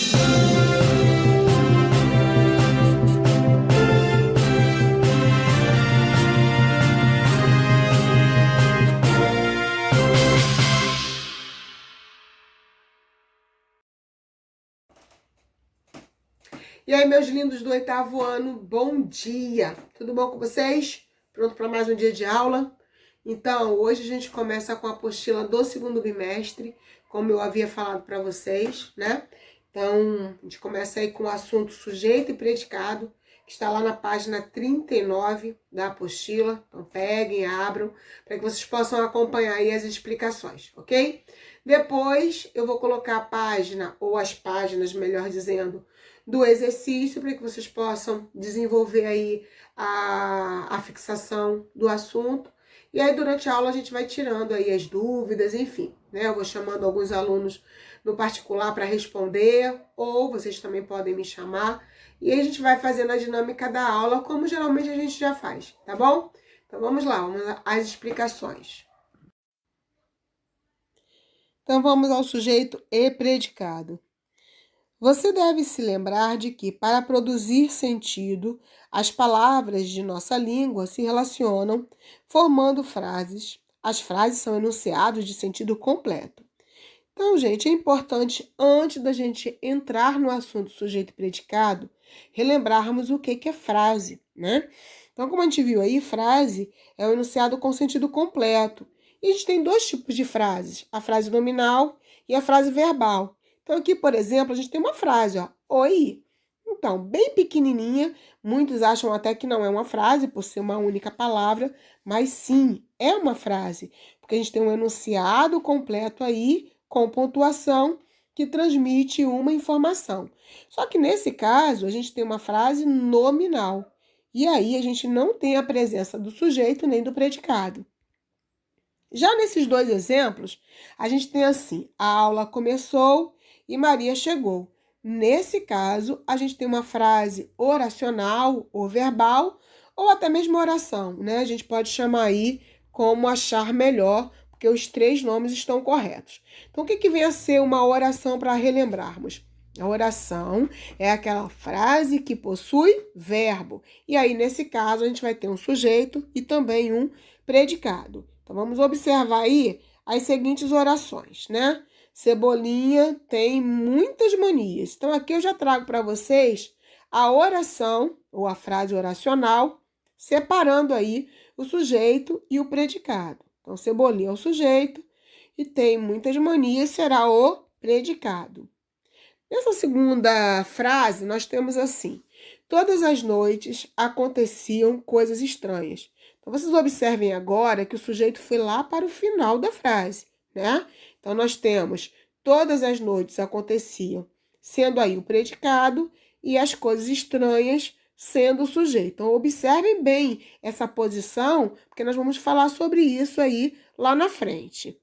E aí, meus lindos do 8º ano, bom dia! Tudo bom com vocês? Pronto para mais um dia de aula? Então, hoje a gente começa com a apostila do 2º bimestre, como eu havia falado para vocês, né? Então, a gente começa aí com o assunto sujeito e predicado, que está lá na página 39 da apostila. Então, peguem, abram, para que vocês possam acompanhar aí as explicações, ok? Depois, eu vou colocar a página, ou as páginas, melhor dizendo, do exercício, para que vocês possam desenvolver aí a fixação do assunto. E aí, durante a aula, a gente vai tirando aí as dúvidas, enfim, né? Eu vou chamando alguns alunos no particular para responder, ou vocês também podem me chamar. E aí, a gente vai fazendo a dinâmica da aula, como geralmente a gente já faz, tá bom? Então, vamos lá, vamos às explicações. Então, vamos ao sujeito e predicado. Você deve se lembrar de que, para produzir sentido, as palavras de nossa língua se relacionam, formando frases. As frases são enunciados de sentido completo. Então, gente, é importante, antes da gente entrar no assunto sujeito e predicado, relembrarmos o que é frase, né? Então, como a gente viu aí, frase é um enunciado com sentido completo. E a gente tem dois tipos de frases, a frase nominal e a frase verbal. Então, aqui, por exemplo, a gente tem uma frase, ó, oi. Então, bem pequenininha, muitos acham até que não é uma frase, por ser uma única palavra, mas sim, é uma frase, porque a gente tem um enunciado completo aí, com pontuação, que transmite uma informação. Só que nesse caso, a gente tem uma frase nominal, e aí a gente não tem a presença do sujeito nem do predicado. Já nesses dois exemplos, a gente tem assim, a aula começou e Maria chegou. Nesse caso, a gente tem uma frase oracional ou verbal, ou até mesmo oração, né? A gente pode chamar aí como achar melhor, porque os três nomes estão corretos. Então, o que vem a ser uma oração para relembrarmos? A oração é aquela frase que possui verbo. E aí, nesse caso, a gente vai ter um sujeito e também um predicado. Então, vamos observar aí as seguintes orações, né? Cebolinha tem muitas manias. Então, aqui eu já trago para vocês a oração, ou a frase oracional, separando aí o sujeito e o predicado. Então, Cebolinha é o sujeito e tem muitas manias, será o predicado. Nessa segunda frase, nós temos assim: todas as noites aconteciam coisas estranhas. Então, vocês observem agora que o sujeito foi lá para o final da frase, né? Então, nós temos todas as noites aconteciam, sendo aí o predicado, e as coisas estranhas sendo o sujeito. Então, observem bem essa posição, porque nós vamos falar sobre isso aí lá na frente.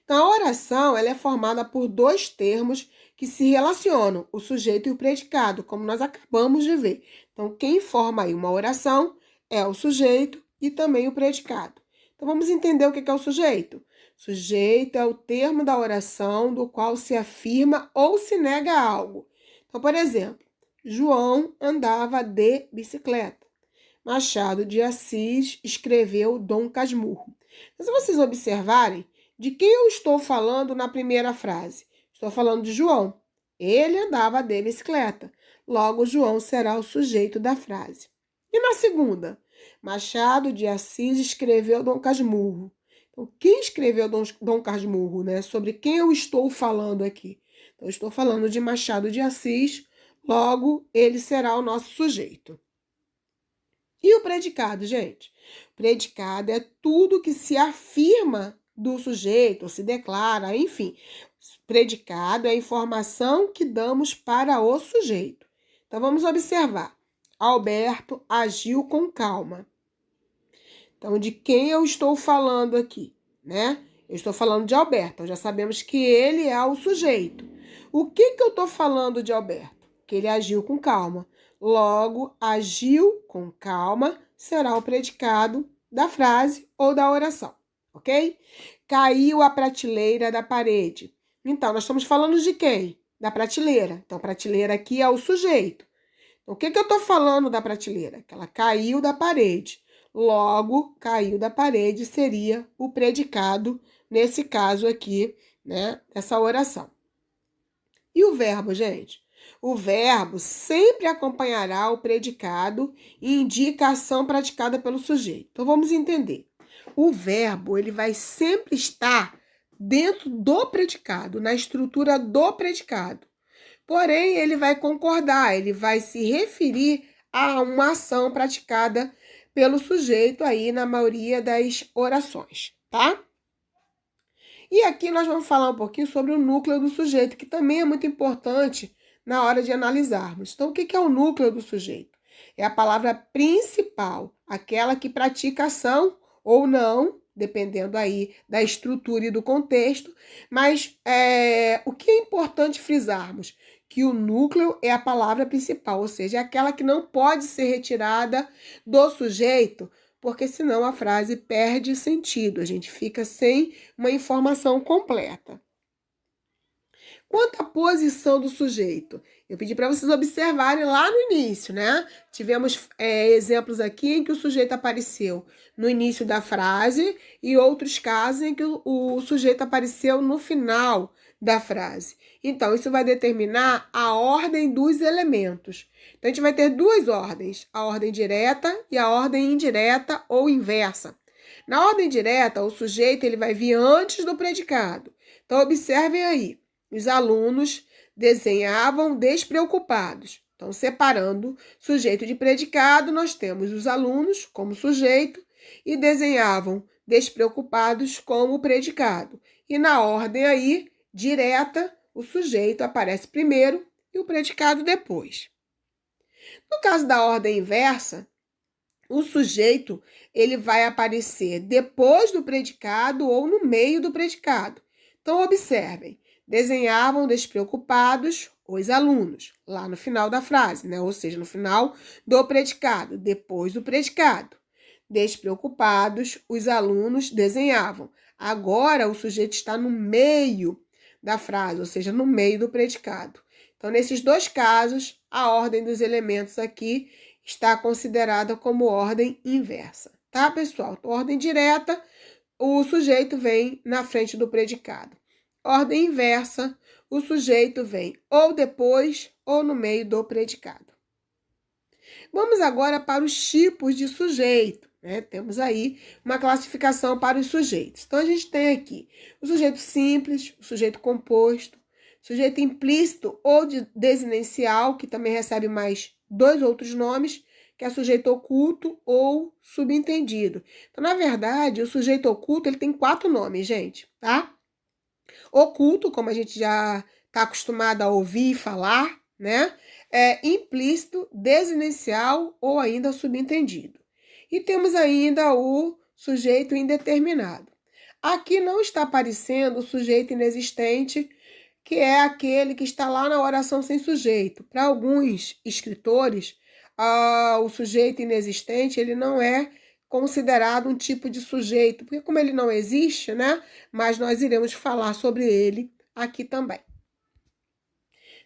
Então, a oração ela é formada por dois termos que se relacionam, o sujeito e o predicado, como nós acabamos de ver. Então, quem forma aí uma oração é o sujeito e também o predicado. Então, vamos entender o que é o sujeito. Sujeito é o termo da oração do qual se afirma ou se nega algo. Então, por exemplo, João andava de bicicleta. Machado de Assis escreveu Dom Casmurro. Então, se vocês observarem, de quem eu estou falando na primeira frase? Estou falando de João. Ele andava de bicicleta. Logo, João será o sujeito da frase. E na segunda? Machado de Assis escreveu Dom Casmurro. Então, quem escreveu Dom Casmurro, né? Sobre quem eu estou falando aqui? Então, eu estou falando de Machado de Assis. Logo, ele será o nosso sujeito. E o predicado, gente? Predicado é tudo que se afirma do sujeito, se declara, enfim. Predicado é a informação que damos para o sujeito. Então, vamos observar. Alberto agiu com calma. Então, de quem eu estou falando aqui, né? Eu estou falando de Alberto. Então, já sabemos que ele é o sujeito. O que eu estou falando de Alberto? Que ele agiu com calma. Logo, agiu com calma será o predicado da frase ou da oração, ok? Caiu a prateleira da parede. Então, nós estamos falando de quem? da prateleira. Então, prateleira aqui é o sujeito. Então, o que eu estou falando da prateleira? Que ela caiu da parede. Logo, caiu da parede seria o predicado, nesse caso aqui, né, dessa oração. E o verbo, gente? O verbo sempre acompanhará o predicado e indica a ação praticada pelo sujeito. Então, vamos entender. O verbo, ele vai sempre estar dentro do predicado, na estrutura do predicado. Porém, ele vai concordar, ele vai se referir a uma ação praticada pelo sujeito aí na maioria das orações, tá? E aqui nós vamos falar um pouquinho sobre o núcleo do sujeito, que também é muito importante na hora de analisarmos. Então, o que é o núcleo do sujeito? É a palavra principal, aquela que pratica ação ou não, dependendo aí da estrutura e do contexto, mas o que é importante frisarmos? Que o núcleo é a palavra principal, ou seja, é aquela que não pode ser retirada do sujeito, porque senão a frase perde sentido, a gente fica sem uma informação completa. Quanto à posição do sujeito, eu pedi para vocês observarem lá no início, né? Tivemos exemplos aqui em que o sujeito apareceu no início da frase e outros casos em que o sujeito apareceu no final da frase. Então, isso vai determinar a ordem dos elementos. Então, a gente vai ter duas ordens, a ordem direta e a ordem indireta ou inversa. Na ordem direta, o sujeito ele vai vir antes do predicado. Então, observem aí. Os alunos desenhavam despreocupados. Então, separando sujeito de predicado, nós temos os alunos como sujeito e desenhavam despreocupados como predicado. E na ordem aí, direta, o sujeito aparece primeiro e o predicado depois. No caso da ordem inversa, o sujeito ele vai aparecer depois do predicado ou no meio do predicado. Então, observem. Desenhavam despreocupados os alunos, lá no final da frase, né? Ou seja, no final do predicado, depois do predicado. Despreocupados, os alunos desenhavam. Agora, o sujeito está no meio da frase, ou seja, no meio do predicado. Então, nesses dois casos, a ordem dos elementos aqui está considerada como ordem inversa, tá, pessoal? Então, ordem direta, o sujeito vem na frente do predicado. Ordem inversa, o sujeito vem ou depois ou no meio do predicado. Vamos agora para os tipos de sujeito, né? Temos aí uma classificação para os sujeitos. Então, a gente tem aqui o sujeito simples, o sujeito composto, sujeito implícito ou desinencial, que também recebe mais dois outros nomes, que é sujeito oculto ou subentendido. Então, na verdade, o sujeito oculto ele tem 4 nomes, gente, tá? Oculto, como a gente já está acostumado a ouvir e falar, né? Implícito, desinencial ou ainda subentendido. E temos ainda o sujeito indeterminado. Aqui não está aparecendo o sujeito inexistente, que é aquele que está lá na oração sem sujeito. Para alguns escritores, o sujeito inexistente ele não é considerado um tipo de sujeito, porque como ele não existe, né? Mas nós iremos falar sobre ele aqui também.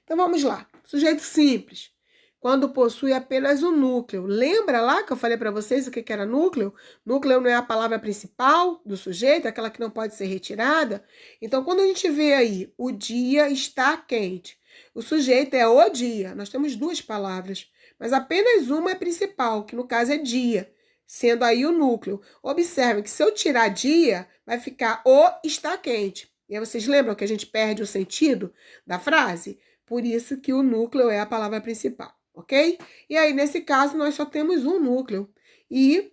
Então, vamos lá. Sujeito simples, quando possui apenas um núcleo. Lembra lá que eu falei para vocês o que era núcleo? Núcleo não é a palavra principal do sujeito, aquela que não pode ser retirada. Então, quando a gente vê aí, o dia está quente, o sujeito é o dia. Nós temos duas palavras, mas apenas uma é principal, que no caso é dia, sendo aí o núcleo. Observe que se eu tirar dia, vai ficar o está quente. E aí vocês lembram que a gente perde o sentido da frase? Por isso que o núcleo é a palavra principal, ok? E aí, nesse caso, nós só temos um núcleo. E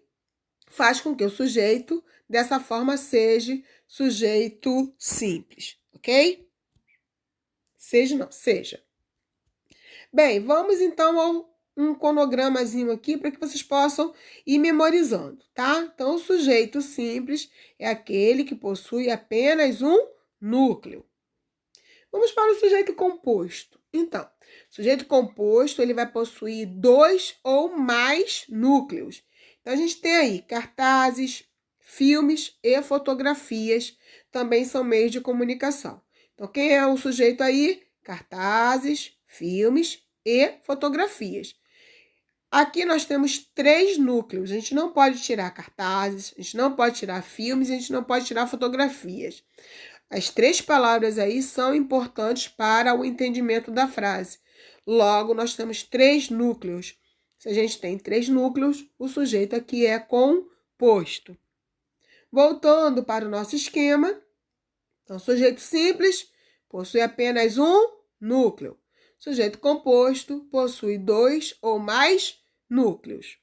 faz com que o sujeito, dessa forma, seja sujeito simples, ok? Seja. Bem, vamos então ao um cronogramazinho aqui para que vocês possam ir memorizando, tá? Então, o sujeito simples é aquele que possui apenas um núcleo. Vamos para o sujeito composto. Então, o sujeito composto ele vai possuir 2 ou mais núcleos. Então, a gente tem aí cartazes, filmes e fotografias, também são meios de comunicação. Então, quem é o sujeito aí? cartazes, filmes e fotografias. Aqui nós temos 3 núcleos. A gente não pode tirar cartazes, a gente não pode tirar filmes, a gente não pode tirar fotografias. As 3 palavras aí são importantes para o entendimento da frase. Logo, nós temos 3 núcleos. Se a gente tem 3 núcleos, o sujeito aqui é composto. Voltando para o nosso esquema, então, sujeito simples possui apenas um núcleo. Sujeito composto possui 2 ou mais núcleos.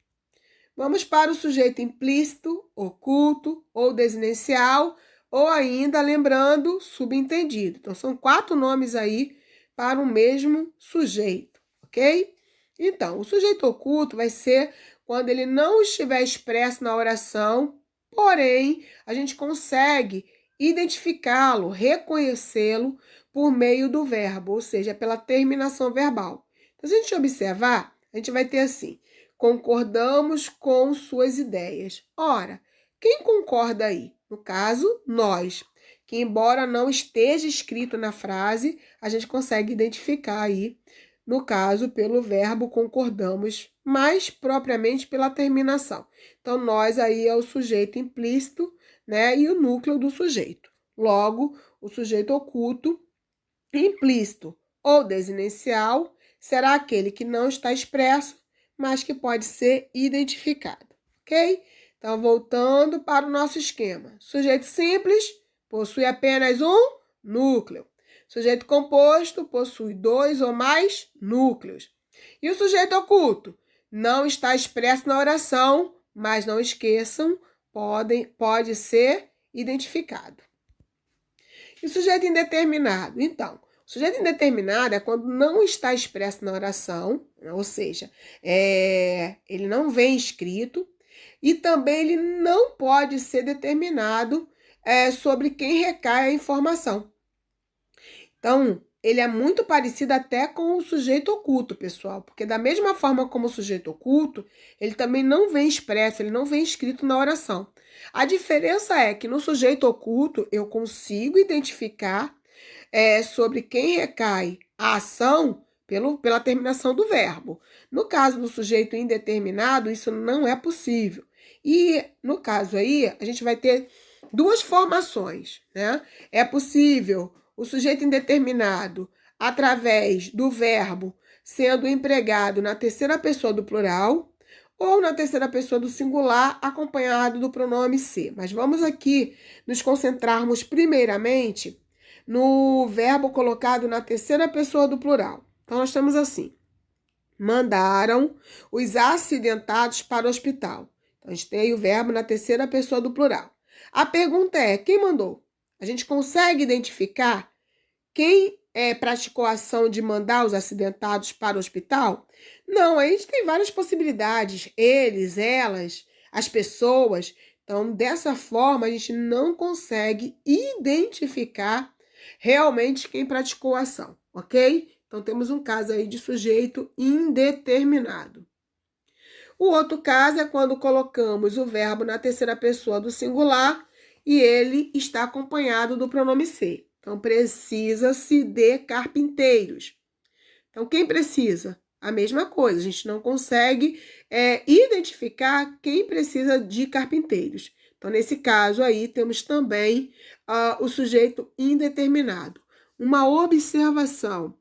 Vamos para o sujeito implícito, oculto ou desinencial, ou ainda, lembrando, subentendido. Então, são 4 nomes aí para o mesmo sujeito, ok? Então, o sujeito oculto vai ser quando ele não estiver expresso na oração, porém, a gente consegue identificá-lo, reconhecê-lo por meio do verbo, ou seja, pela terminação verbal. Então, se a gente observar, a gente vai ter assim: concordamos com suas ideias. Ora, quem concorda aí? No caso, nós, que embora não esteja escrito na frase, a gente consegue identificar aí, no caso, pelo verbo concordamos, mais propriamente pela terminação. Então, nós aí é o sujeito implícito, né, e o núcleo do sujeito. Logo, o sujeito oculto, implícito ou desinencial será aquele que não está expresso, mas que pode ser identificado, ok? Então, voltando para o nosso esquema. Sujeito simples possui apenas um núcleo. Sujeito composto possui 2 ou mais núcleos. E o sujeito oculto não está expresso na oração, mas não esqueçam, pode ser identificado. E o sujeito indeterminado? Então, o sujeito indeterminado é quando não está expresso na oração, ou seja, ele não vem escrito, e também ele não pode ser determinado sobre quem recai a informação. Então, ele é muito parecido até com o sujeito oculto, pessoal, porque da mesma forma como o sujeito oculto, ele também não vem expresso, ele não vem escrito na oração. A diferença é que no sujeito oculto eu consigo identificar sobre quem recai a ação pela terminação do verbo. No caso do sujeito indeterminado, isso não é possível. E no caso aí, a gente vai ter 2 formações, né? É possível o sujeito indeterminado através do verbo sendo empregado na terceira pessoa do plural ou na terceira pessoa do singular acompanhado do pronome se. Mas vamos aqui nos concentrarmos primeiramente no verbo colocado na terceira pessoa do plural. Então, nós temos assim: mandaram os acidentados para o hospital. Então, a gente tem o verbo na terceira pessoa do plural. A pergunta é: quem mandou? A gente consegue identificar quem praticou a ação de mandar os acidentados para o hospital? Não, a gente tem várias possibilidades. Eles, elas, as pessoas. Então, dessa forma, a gente não consegue identificar realmente quem praticou a ação, ok? Então, temos um caso aí de sujeito indeterminado. O outro caso é quando colocamos o verbo na terceira pessoa do singular e ele está acompanhado do pronome ser. Então, precisa-se de carpinteiros. Então, quem precisa? A mesma coisa, a gente não consegue identificar quem precisa de carpinteiros. Então, nesse caso aí, temos também o sujeito indeterminado. Uma observação: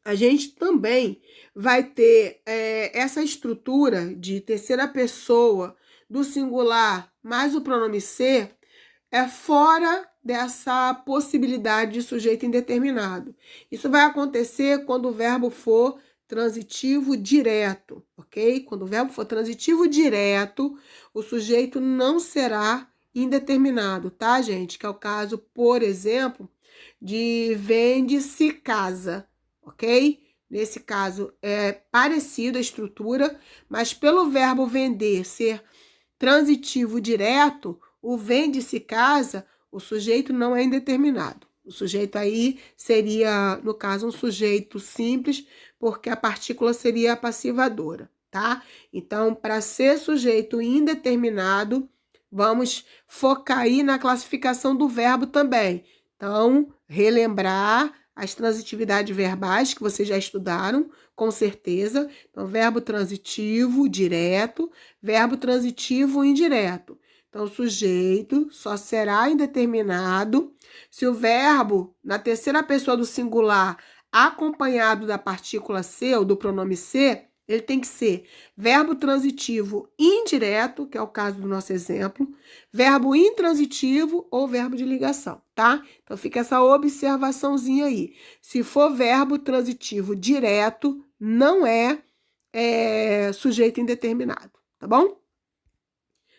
a gente também vai ter essa estrutura de terceira pessoa do singular mais o pronome ser fora dessa possibilidade de sujeito indeterminado. Isso vai acontecer quando o verbo for transitivo direto, ok? Quando o verbo for transitivo direto, o sujeito não será indeterminado, tá, gente? Que é o caso, por exemplo, de vende-se casa, ok? Nesse caso é parecido a estrutura, mas pelo verbo vender ser transitivo direto, o vende-se casa, o sujeito não é indeterminado. O sujeito aí seria, no caso, um sujeito simples, porque a partícula seria a passivadora, tá? Então, para ser sujeito indeterminado, vamos focar aí na classificação do verbo também. Então, relembrar as transitividades verbais que vocês já estudaram, com certeza. Então, verbo transitivo direto, verbo transitivo indireto. Então, o sujeito só será indeterminado se o verbo, na terceira pessoa do singular, acompanhado da partícula ser ou do pronome ser, ele tem que ser verbo transitivo indireto, que é o caso do nosso exemplo, verbo intransitivo ou verbo de ligação, tá? Então, fica essa observaçãozinha aí. Se for verbo transitivo direto, não é sujeito indeterminado, tá bom?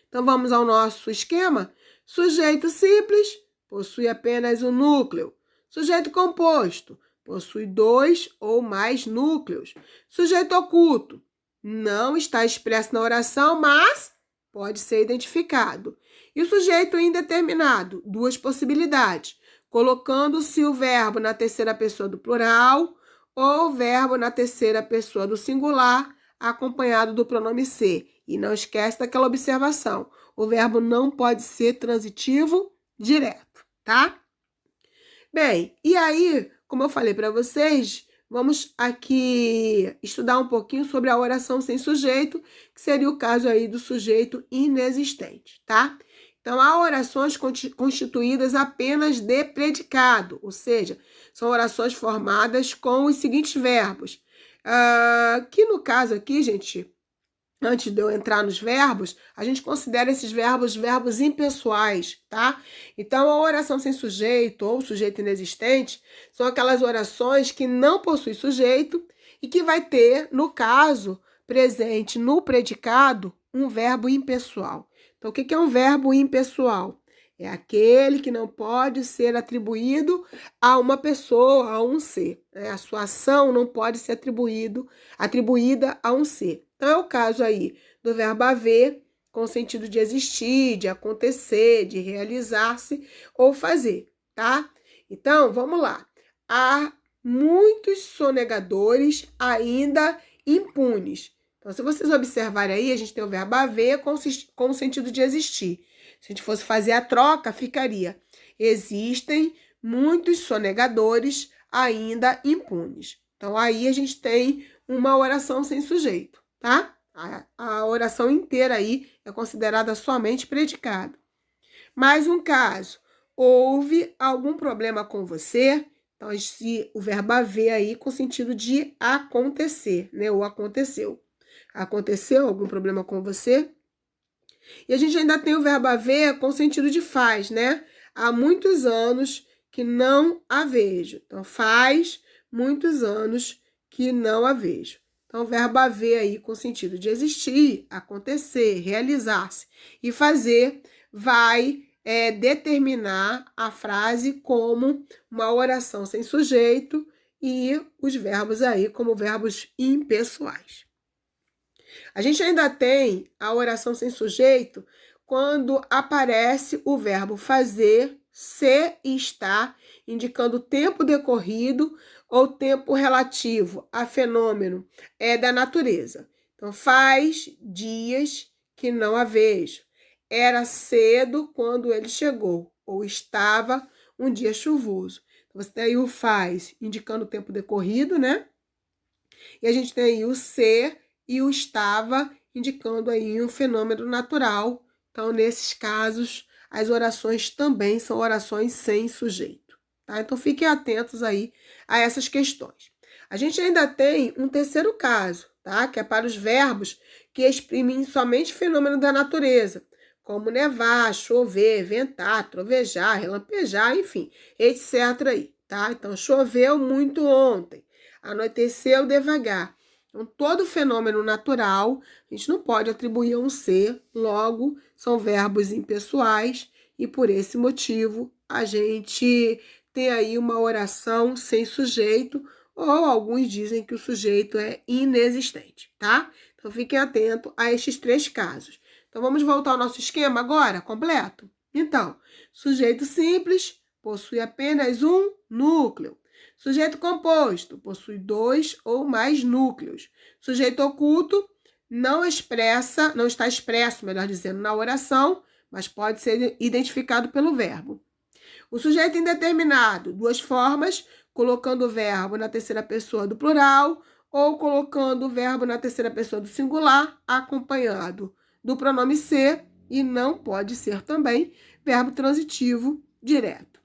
Então, vamos ao nosso esquema. Sujeito simples possui apenas um núcleo. Sujeito composto possui 2 ou mais núcleos. Sujeito oculto não está expresso na oração, mas pode ser identificado. E o sujeito indeterminado, 2 possibilidades, colocando-se o verbo na terceira pessoa do plural ou o verbo na terceira pessoa do singular, acompanhado do pronome ser. E não esquece daquela observação, o verbo não pode ser transitivo direto, tá? Bem, e aí, como eu falei para vocês, vamos aqui estudar um pouquinho sobre a oração sem sujeito, que seria o caso aí do sujeito inexistente, tá? Então, há orações constituídas apenas de predicado, ou seja, são orações formadas com os seguintes verbos, que no caso aqui, gente, antes de eu entrar nos verbos, a gente considera esses verbos impessoais, tá? Então, a oração sem sujeito ou sujeito inexistente são aquelas orações que não possuem sujeito e que vai ter, no caso, presente no predicado, um verbo impessoal. Então, o que é um verbo impessoal? É aquele que não pode ser atribuído a uma pessoa, a um ser. A sua ação não pode ser atribuída a um ser. Então, é o caso aí do verbo haver, com o sentido de existir, de acontecer, de realizar-se ou fazer, tá? Então, vamos lá. Há muitos sonegadores ainda impunes. Então, se vocês observarem aí, a gente tem o verbo haver com o sentido de existir. Se a gente fosse fazer a troca, ficaria: existem muitos sonegadores ainda impunes. Então, aí a gente tem uma oração sem sujeito, tá? A oração inteira aí é considerada somente predicado. Mais um caso: houve algum problema com você? Então, o verbo haver aí com sentido de acontecer, né? Ou aconteceu. Aconteceu algum problema com você? E a gente ainda tem o verbo haver com sentido de faz, né? Há muitos anos que não a vejo. Então, faz muitos anos que não a vejo. Então, o verbo haver aí com sentido de existir, acontecer, realizar-se e fazer vai determinar a frase como uma oração sem sujeito e os verbos aí como verbos impessoais. A gente ainda tem a oração sem sujeito quando aparece o verbo fazer, ser e estar, indicando tempo decorrido ou tempo relativo a fenômeno da natureza. Então, faz dias que não a vejo. Era cedo quando ele chegou, ou estava um dia chuvoso. Então, você tem aí o faz, indicando o tempo decorrido, né? E a gente tem aí o ser e o estava, indicando aí um fenômeno natural. Então, nesses casos, as orações também são orações sem sujeito, tá? Então, fiquem atentos aí a essas questões. A gente ainda tem um terceiro caso, tá? Que é para os verbos que exprimem somente fenômeno da natureza, como nevar, chover, ventar, trovejar, relampejar, enfim, etc. aí, tá? Então, choveu muito ontem, anoiteceu devagar. Então, todo fenômeno natural, a gente não pode atribuir a um ser, logo, são verbos impessoais, e por esse motivo, a gente tem aí uma oração sem sujeito, ou alguns dizem que o sujeito é inexistente, tá? Então, fiquem atentos a estes 3 casos. Então, vamos voltar ao nosso esquema agora, completo? Então, sujeito simples possui apenas um núcleo. Sujeito composto possui 2 ou mais núcleos. Sujeito oculto não está expresso, melhor dizendo, na oração, mas pode ser identificado pelo verbo. O sujeito indeterminado, duas formas, colocando o verbo na terceira pessoa do plural ou colocando o verbo na terceira pessoa do singular, acompanhado do pronome ser, e não pode ser também verbo transitivo direto.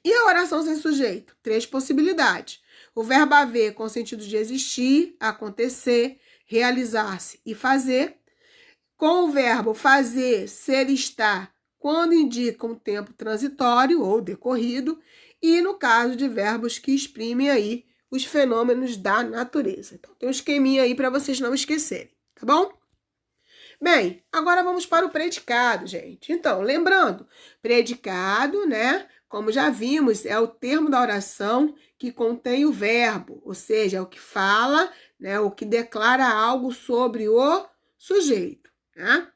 E a oração sem sujeito? Três possibilidades. O verbo haver com o sentido de existir, acontecer, realizar-se e fazer. Com o verbo fazer, ser, estar, quando indica um tempo transitório ou decorrido. E no caso de verbos que exprimem aí os fenômenos da natureza. Então, tem um esqueminha aí para vocês não esquecerem, tá bom? Bem, agora vamos para o predicado, gente. Então, lembrando, predicado, né? Como já vimos, é o termo da oração que contém o verbo, ou seja, é o que fala, né? O que declara algo sobre o sujeito, né?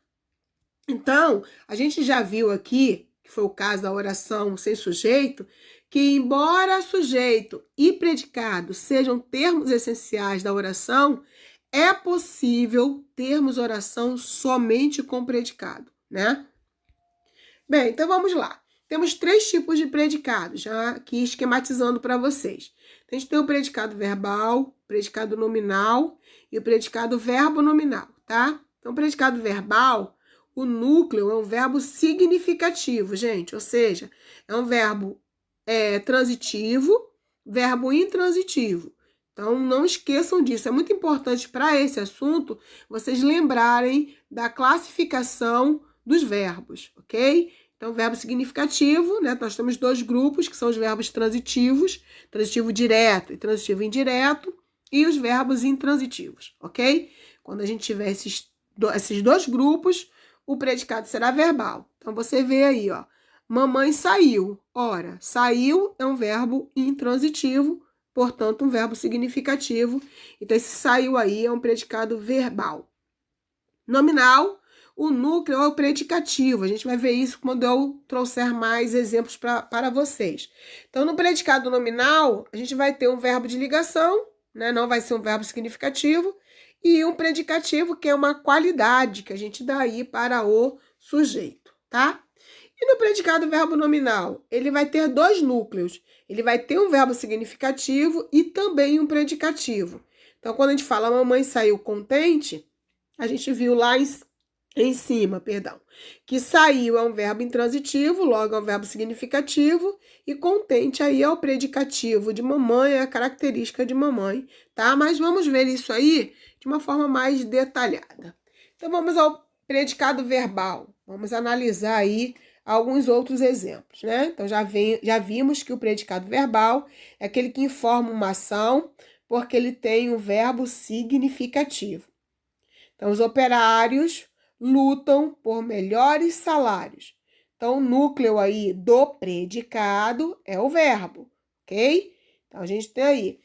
Então, a gente já viu aqui, que foi o caso da oração sem sujeito, que embora sujeito e predicado sejam termos essenciais da oração, é possível termos oração somente com predicado, né? Bem, então vamos lá. Temos três tipos de predicado, já aqui esquematizando para vocês. A gente tem o predicado verbal, o predicado nominal e o predicado verbo nominal, tá? Então, o predicado verbal, o núcleo é um verbo significativo, gente, ou seja, é um verbo transitivo, verbo intransitivo. Então, não esqueçam disso. É muito importante para esse assunto vocês lembrarem da classificação dos verbos, ok? Então, verbo significativo, né? Nós temos dois grupos, que são os verbos transitivos, transitivo direto e transitivo indireto, e os verbos intransitivos, ok? Quando a gente tiver esses dois grupos, o predicado será verbal. Então, você vê aí, ó, mamãe saiu. Ora, saiu é um verbo intransitivo, portanto, um verbo significativo. Então, esse saiu aí é um predicado verbal. Nominal, o núcleo é o predicativo. A gente vai ver isso quando eu trouxer mais exemplos para vocês. Então, no predicado nominal, a gente vai ter um verbo de ligação, né? Não vai ser um verbo significativo, e um predicativo, que é uma qualidade que a gente dá aí para o sujeito, tá? E no predicado verbo nominal, ele vai ter dois núcleos. Ele vai ter um verbo significativo e também um predicativo. Então, quando a gente fala mamãe saiu contente, a gente viu lá em cima, que saiu é um verbo intransitivo, logo é um verbo significativo, e contente aí é o predicativo de mamãe, é a característica de mamãe, tá? Mas vamos ver isso aí de uma forma mais detalhada. Então, vamos ao predicado verbal. Vamos analisar aí alguns outros exemplos, né? Então, já vimos que o predicado verbal é aquele que informa uma ação, porque ele tem um verbo significativo. Então, os operários lutam por melhores salários. Então, o núcleo aí do predicado é o verbo, ok? Então, a gente tem aí,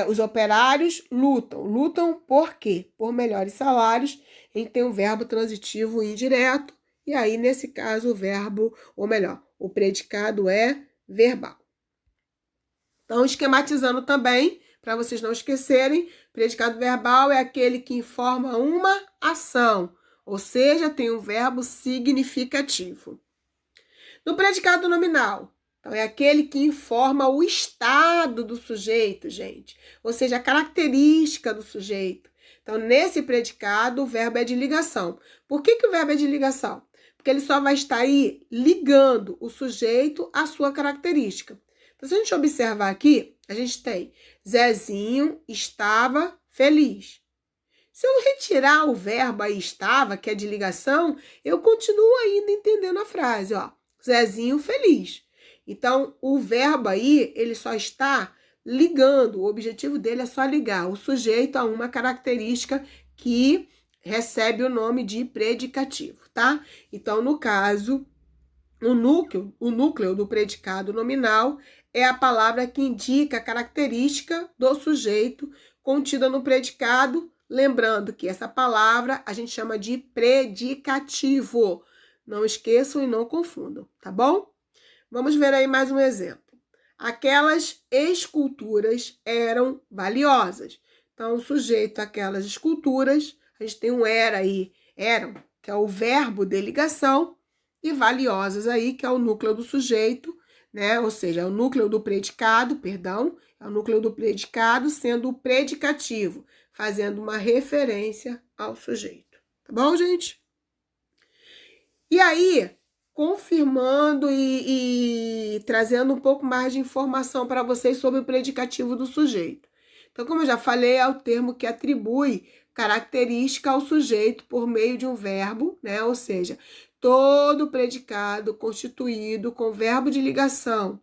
os operários lutam. Lutam por quê? Por melhores salários. A gente tem um verbo transitivo indireto, e aí, nesse caso, o verbo, ou melhor, o predicado é verbal. Então, esquematizando também, para vocês não esquecerem, predicado verbal é aquele que informa uma ação, ou seja, tem um verbo significativo. No predicado nominal, então é aquele que informa o estado do sujeito, gente, ou seja, a característica do sujeito. Então, nesse predicado, o verbo é de ligação. Por que o verbo é de ligação? Porque ele só vai estar aí ligando o sujeito à sua característica. Então, se a gente observar aqui, a gente tem Zezinho estava feliz. Se eu retirar o verbo aí estava, que é de ligação, eu continuo ainda entendendo a frase, ó. Zezinho feliz. Então, o verbo aí, ele só está ligando, o objetivo dele é só ligar o sujeito a uma característica que recebe o nome de predicativo, tá? Então, no caso, o núcleo do predicado nominal é a palavra que indica a característica do sujeito contida no predicado, lembrando que essa palavra a gente chama de predicativo. Não esqueçam e não confundam, tá bom? Vamos ver aí mais um exemplo. Aquelas esculturas eram valiosas. Então, o sujeito aquelas esculturas, a gente tem um era aí, eram, que é o verbo de ligação, e valiosas aí, que é o núcleo do sujeito, né? Ou seja, é o núcleo do predicado, perdão, é o núcleo do predicado sendo o predicativo, fazendo uma referência ao sujeito. Tá bom, gente? E aí, confirmando e trazendo um pouco mais de informação para vocês sobre o predicativo do sujeito. Então, como eu já falei, é o termo que atribui característica ao sujeito por meio de um verbo, né? Ou seja, todo predicado constituído com verbo de ligação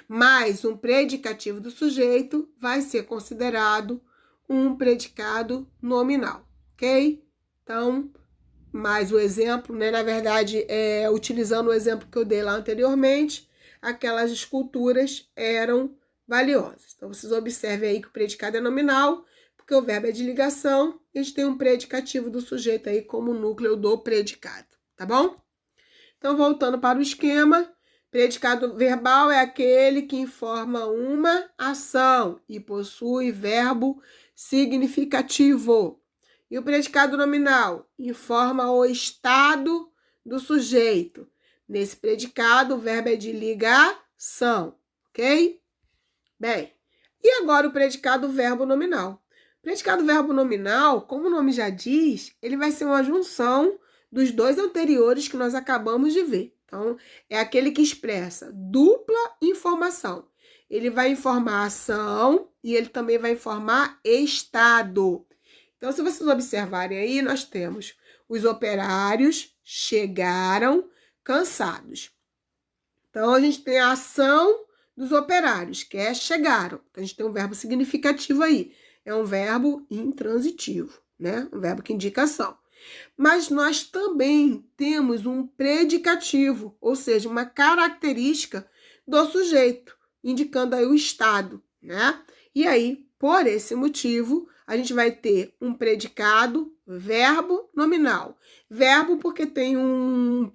mais um predicativo do sujeito vai ser considerado um predicado nominal, ok? Então, mais o exemplo, né? Na verdade, utilizando o exemplo que eu dei lá anteriormente, aquelas esculturas eram valiosas. Então, vocês observem aí que o predicado é nominal, porque o verbo é de ligação, e a gente tem um predicativo do sujeito aí como núcleo do predicado, tá bom? Então, voltando para o esquema, predicado verbal é aquele que informa uma ação e possui verbo significativo. E o predicado nominal informa o estado do sujeito. Nesse predicado, o verbo é de ligação, ok? Bem, e agora o predicado verbo nominal. O predicado verbo nominal, como o nome já diz, ele vai ser uma junção dos dois anteriores que nós acabamos de ver. Então, é aquele que expressa dupla informação. Ele vai informar ação e ele também vai informar estado. Então, se vocês observarem aí, nós temos os operários chegaram cansados. Então, a gente tem a ação dos operários, que é chegaram. Então, a gente tem um verbo significativo aí. É um verbo intransitivo, né? Um verbo que indica ação. Mas nós também temos um predicativo, ou seja, uma característica do sujeito, indicando aí o estado, né? E aí, por esse motivo, a gente vai ter um predicado, verbo nominal. Verbo porque tem um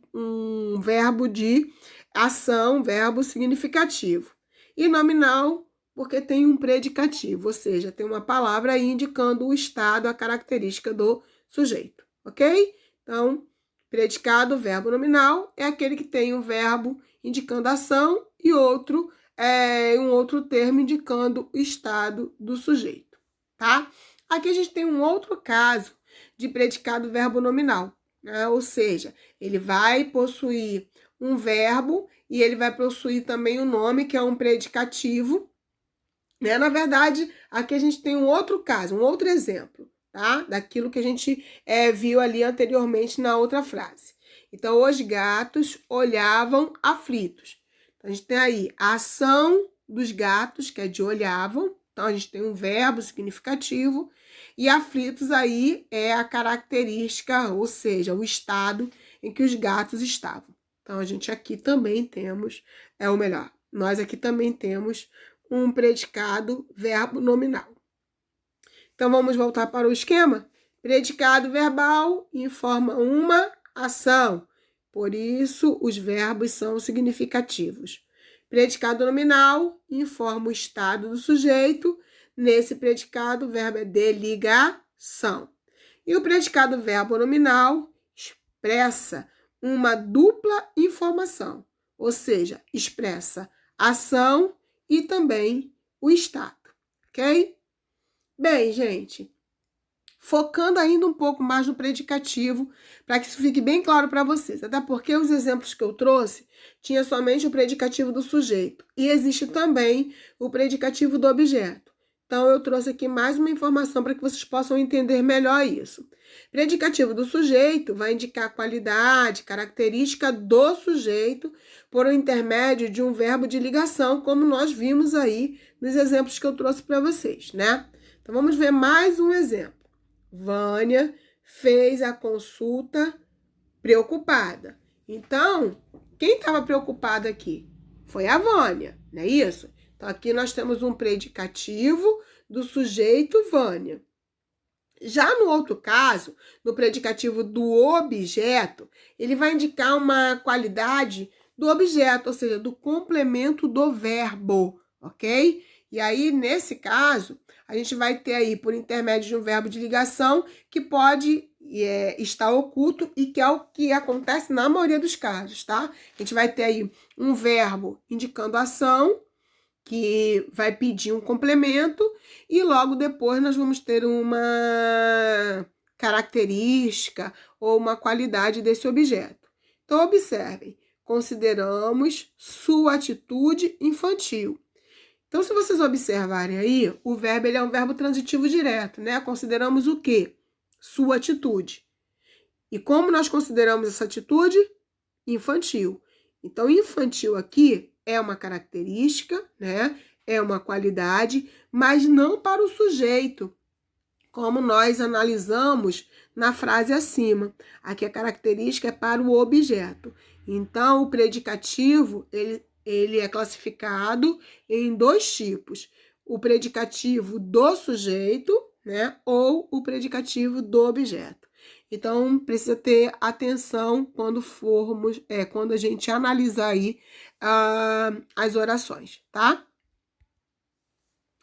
verbo de ação, verbo significativo. E nominal porque tem um predicativo, ou seja, tem uma palavra aí indicando o estado, a característica do sujeito, ok? Então, predicado, verbo nominal, é aquele que tem um verbo indicando ação e um outro termo indicando o estado do sujeito, tá? Aqui a gente tem um outro caso de predicado verbo nominal, né? Ou seja, ele vai possuir um verbo e ele vai possuir também um nome, que é um predicativo, né? Na verdade, aqui a gente tem um outro caso, um outro exemplo, tá? Daquilo que a gente viu ali anteriormente na outra frase. Então, os gatos olhavam aflitos. Então, a gente tem aí a ação dos gatos, que é de olhavam. Então, a gente tem um verbo significativo. E aflitos aí é a característica, ou seja, o estado em que os gatos estavam. Então, a gente aqui também temos, nós aqui também temos um predicado verbo nominal. Então, vamos voltar para o esquema? Predicado verbal informa uma ação, por isso os verbos são significativos. Predicado nominal informa o estado do sujeito, nesse predicado o verbo é de ligação. E o predicado verbo nominal expressa uma dupla informação, ou seja, expressa ação e também o estado, ok? Bem, gente, focando ainda um pouco mais no predicativo, para que isso fique bem claro para vocês, até porque os exemplos que eu trouxe tinha somente o predicativo do sujeito e existe também o predicativo do objeto. Então, eu trouxe aqui mais uma informação para que vocês possam entender melhor isso. Predicativo do sujeito vai indicar a qualidade, característica do sujeito por intermédio de um verbo de ligação, como nós vimos aí nos exemplos que eu trouxe para vocês, né? Então, vamos ver mais um exemplo. Vânia fez a consulta preocupada. Então, quem estava preocupada aqui? Foi a Vânia, não é isso? Então, aqui nós temos um predicativo do sujeito Vânia. Já no outro caso, no predicativo do objeto, ele vai indicar uma qualidade do objeto, ou seja, do complemento do verbo, ok? E aí, nesse caso, a gente vai ter aí, por intermédio de um verbo de ligação, que pode está oculto e que é o que acontece na maioria dos casos, tá? A gente vai ter aí um verbo indicando ação, que vai pedir um complemento, e logo depois nós vamos ter uma característica ou uma qualidade desse objeto. Então, observem, consideramos sua atitude infantil. Então, se vocês observarem aí, o verbo ele é um verbo transitivo direto, né? Consideramos o quê? Sua atitude. E como nós consideramos essa atitude? Infantil. Então, infantil aqui é uma característica, né? É uma qualidade, mas não para o sujeito, como nós analisamos na frase acima. Aqui a característica é para o objeto. Então, o predicativo, ele é classificado em dois tipos. O predicativo do sujeito, né? Ou o predicativo do objeto. Então, precisa ter atenção quando a gente analisar aí as orações, tá?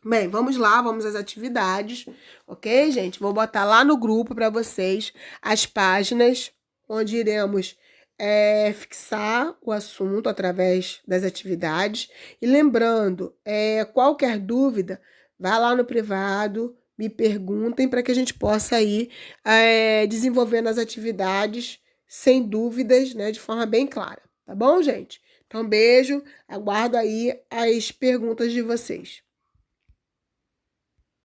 Bem, vamos lá, vamos às atividades, ok, gente? Vou botar lá no grupo para vocês as páginas onde iremos fixar o assunto através das atividades. E lembrando, qualquer dúvida, vá lá no privado, me perguntem para que a gente possa ir desenvolvendo as atividades sem dúvidas, né, de forma bem clara, tá bom, gente? Então, beijo, aguardo aí as perguntas de vocês.